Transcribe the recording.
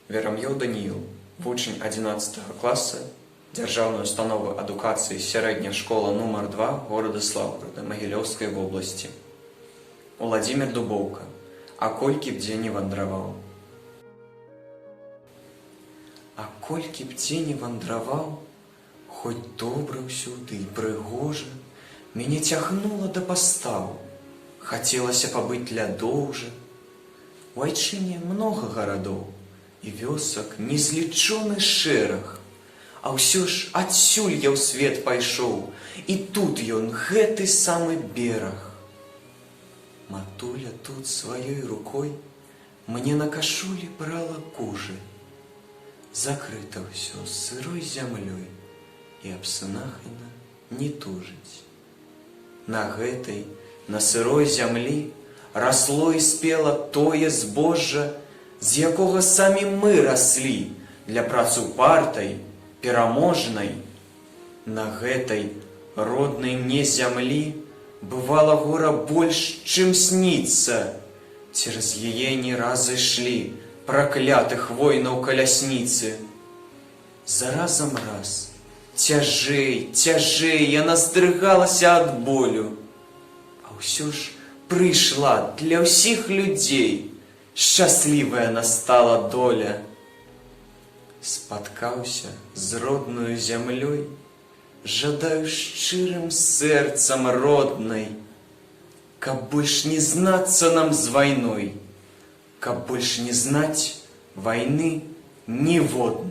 Верам'ёў Даніил, вучень 11 класса Дзяржаўнай установы адукацыі сярэдняя школа нумар 2 горада Слаўграда Магілёўскай вобласці. Уладзімір Дубоўка. А колькі б дзе не вандраваў. А колькі б дзе не вандраваў, хоць добра ўсюды і прыгожа, мяне цягнула да пастаў, хацелася пабыць ля доўжа. У айчыне многа гарадоў і вёсак незлічоны шэраг, а ўсё ж адсюль я ў свет пайшоў, і тут ён, гэты самы бераг. Матуля тут сваёй рукой мне на кашулі брала кужы. Закрыта ўсё сырой зямлёй, і аб сынах яна не тужыць. На гэтай, на сырой зямлі расло і спела тое збожжа, з якога самі мы раслі для працы упартай, пераможнай. На гэтай роднай мне зямлі бывала гора больш, чым сніцца. Цераз яе не раз ішлі праклятых войнаў калясніцы. Заразам раз, цяжэй, цяжэй яна здрыгалася ад болю. А ўсё ж прыйшла для ўсіх людзей, шчаслівая настала доля. Спаткаўся з роднаю зямлёй, жадаю шчырым сэрцам роднай, каб больш не знацца нам з вайной, каб больш не знаць вайны ніводнай.